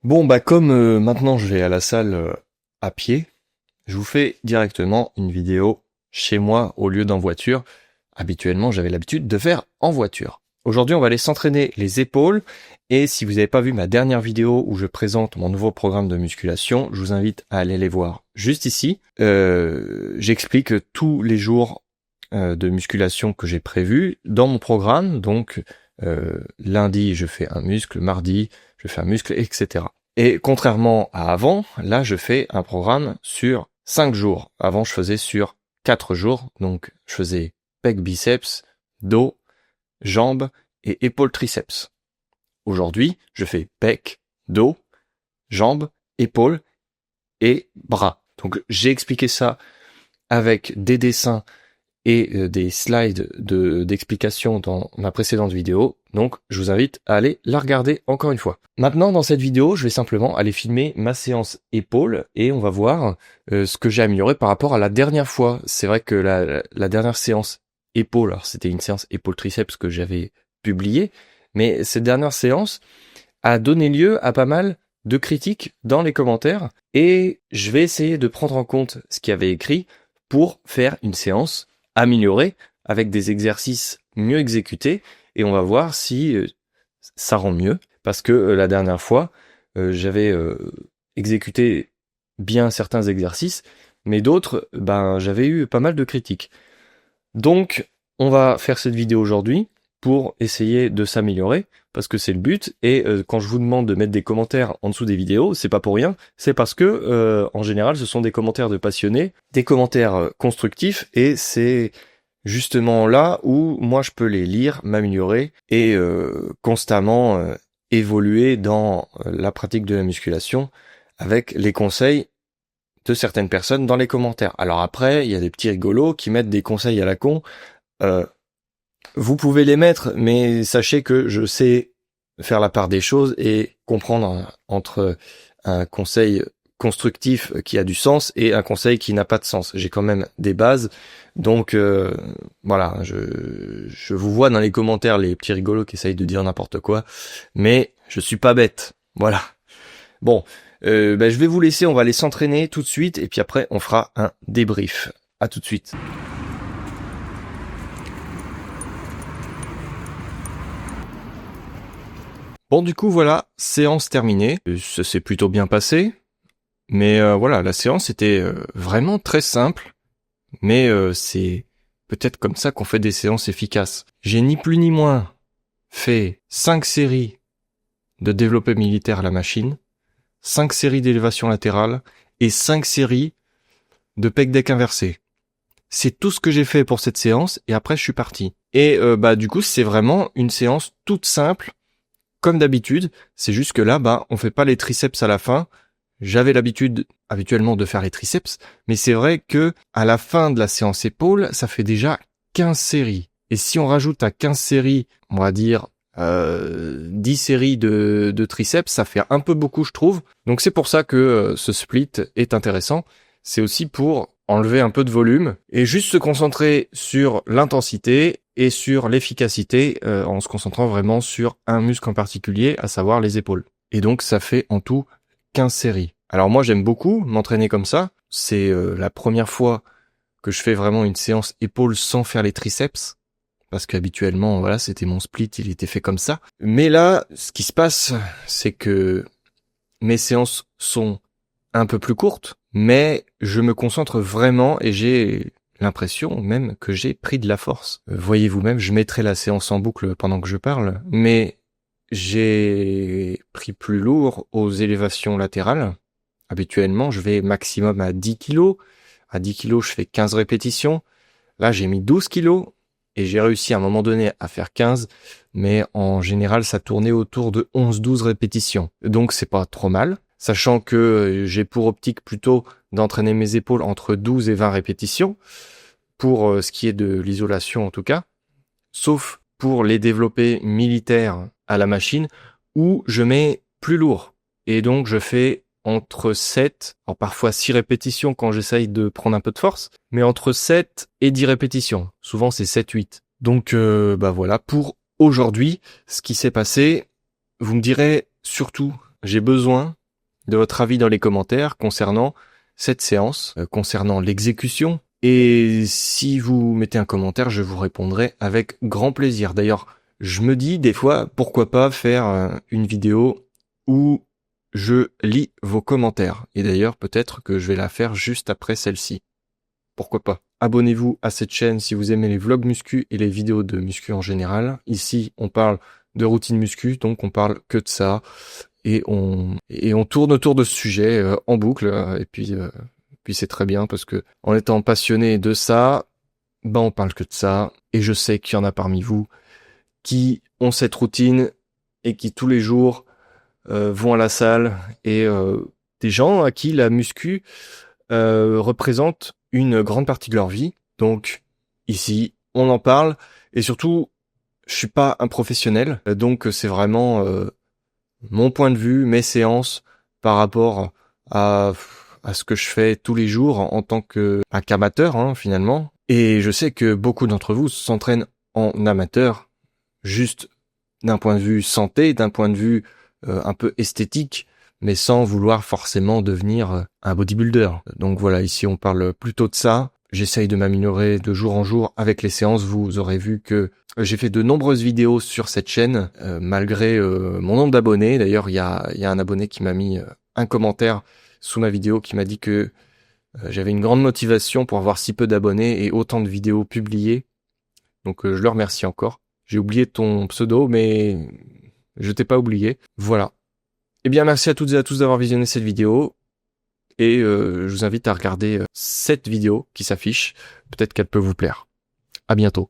Bon, bah comme maintenant je vais à la salle à pied, je vous fais directement une vidéo chez moi au lieu d'en voiture. Habituellement, j'avais l'habitude de faire en voiture. Aujourd'hui, on va aller s'entraîner les épaules. Et si vous n'avez pas vu ma dernière vidéo où je présente mon nouveau programme de musculation, je vous invite à aller les voir juste ici. J'explique tous les jours de musculation que j'ai prévus dans mon programme. Donc, lundi, je fais un muscle, mardi, je fais un muscle, etc. Et contrairement à avant, là, je fais un programme sur 5 jours. Avant, je faisais sur 4 jours. Donc, je faisais pec biceps, dos, jambes et épaules triceps. Aujourd'hui, je fais pec, dos, jambes, épaules et bras. Donc, j'ai expliqué ça avec des dessins et des slides d'explication dans ma précédente vidéo. Donc, je vous invite à aller la regarder encore une fois. Maintenant, dans cette vidéo, je vais simplement aller filmer ma séance épaules et on va voir ce que j'ai amélioré par rapport à la dernière fois. C'est vrai que la dernière séance épaules, alors c'était une séance épaules triceps que j'avais publiée, mais cette dernière séance a donné lieu à pas mal de critiques dans les commentaires et je vais essayer de prendre en compte ce qu'il y avait écrit pour faire une séance améliorée avec des exercices mieux exécutés et on va voir si ça rend mieux parce que la dernière fois j'avais exécuté bien certains exercices mais d'autres j'avais eu pas mal de critiques. Donc on va faire cette vidéo aujourd'hui pour essayer de s'améliorer parce que c'est le but et quand je vous demande de mettre des commentaires en dessous des vidéos, c'est pas pour rien, c'est parce que en général ce sont des commentaires de passionnés, des commentaires constructifs et c'est justement là où moi je peux les lire, m'améliorer et constamment évoluer dans la pratique de la musculation avec les conseils de certaines personnes dans les commentaires. Alors après, il y a des petits rigolos qui mettent des conseils à la con. Vous pouvez les mettre, mais sachez que je sais faire la part des choses et comprendre entre un conseil constructif qui a du sens et un conseil qui n'a pas de sens. J'ai quand même des bases, donc voilà, je vous vois dans les commentaires les petits rigolos qui essayent de dire n'importe quoi, mais je suis pas bête. Voilà. Bon, je vais vous laisser, on va aller s'entraîner tout de suite et puis après on fera un débrief. À tout de suite. Bon, du coup, voilà, séance terminée. Ça s'est plutôt bien passé. Mais voilà, la séance était vraiment très simple. Mais c'est peut-être comme ça qu'on fait des séances efficaces. J'ai ni plus ni moins fait 5 séries de développé militaire à la machine, 5 séries d'élévation latérale et 5 séries de pec deck inversé. C'est tout ce que j'ai fait pour cette séance et après je suis parti. Et du coup, c'est vraiment une séance toute simple. Comme d'habitude, c'est juste que là, on fait pas les triceps à la fin. J'avais l'habitude habituellement de faire les triceps, mais c'est vrai que à la fin de la séance épaules, ça fait déjà 15 séries. Et si on rajoute à 15 séries, on va dire 10 séries de triceps, ça fait un peu beaucoup, je trouve. Donc c'est pour ça que ce split est intéressant. C'est aussi pour enlever un peu de volume et juste se concentrer sur l'intensité et sur l'efficacité en se concentrant vraiment sur un muscle en particulier, à savoir les épaules. Et donc ça fait en tout 15 séries. Alors moi j'aime beaucoup m'entraîner comme ça. C'est la première fois que je fais vraiment une séance épaules sans faire les triceps. Parce qu'habituellement, voilà, c'était mon split, il était fait comme ça. Mais là, ce qui se passe, c'est que mes séances sont un peu plus courtes, mais je me concentre vraiment et j'ai l'impression même que j'ai pris de la force. Voyez vous-même, je mettrai la séance en boucle pendant que je parle, mais j'ai pris plus lourd aux élévations latérales. Habituellement, je vais maximum à 10 kilos. À 10 kilos, je fais 15 répétitions. Là, j'ai mis 12 kilos et j'ai réussi à un moment donné à faire 15, mais en général, ça tournait autour de 11-12 répétitions. Donc, c'est pas trop mal. Sachant que j'ai pour optique plutôt d'entraîner mes épaules entre 12 et 20 répétitions, pour ce qui est de l'isolation en tout cas, sauf pour les développés militaires à la machine, où je mets plus lourd. Et donc je fais entre 7, alors parfois 6 répétitions quand j'essaye de prendre un peu de force, mais entre 7 et 10 répétitions. Souvent c'est 7-8. Donc voilà, pour aujourd'hui, ce qui s'est passé, vous me direz surtout j'ai besoin de votre avis dans les commentaires concernant cette séance, concernant l'exécution. Et si vous mettez un commentaire, je vous répondrai avec grand plaisir. D'ailleurs, je me dis des fois, pourquoi pas faire une vidéo où je lis vos commentaires. Et d'ailleurs, peut-être que je vais la faire juste après celle-ci. Pourquoi pas? Abonnez-vous à cette chaîne si vous aimez les vlogs muscu et les vidéos de muscu en général. Ici, on parle de routine muscu, donc on parle que de ça. Et on tourne autour de ce sujet en boucle. Et puis c'est très bien parce que en étant passionné de ça, ben on parle que de ça. Et je sais qu'il y en a parmi vous qui ont cette routine et qui tous les jours vont à la salle. Et des gens à qui la muscu représente une grande partie de leur vie. Donc ici, on en parle. Et surtout, je suis pas un professionnel. Donc c'est vraiment mon point de vue, mes séances par rapport à ce que je fais tous les jours en tant qu'amateur hein, finalement. Et je sais que beaucoup d'entre vous s'entraînent en amateur, juste d'un point de vue santé, d'un point de vue un peu esthétique, mais sans vouloir forcément devenir un bodybuilder. Donc voilà, ici on parle plutôt de ça. J'essaye de m'améliorer de jour en jour avec les séances. Vous aurez vu que j'ai fait de nombreuses vidéos sur cette chaîne, malgré mon nombre d'abonnés. D'ailleurs, il y a un abonné qui m'a mis un commentaire sous ma vidéo qui m'a dit que j'avais une grande motivation pour avoir si peu d'abonnés et autant de vidéos publiées. Donc je le remercie encore. J'ai oublié ton pseudo, mais je t'ai pas oublié. Voilà. Eh bien, merci à toutes et à tous d'avoir visionné cette vidéo. Et je vous invite à regarder cette vidéo qui s'affiche. Peut-être qu'elle peut vous plaire. À bientôt.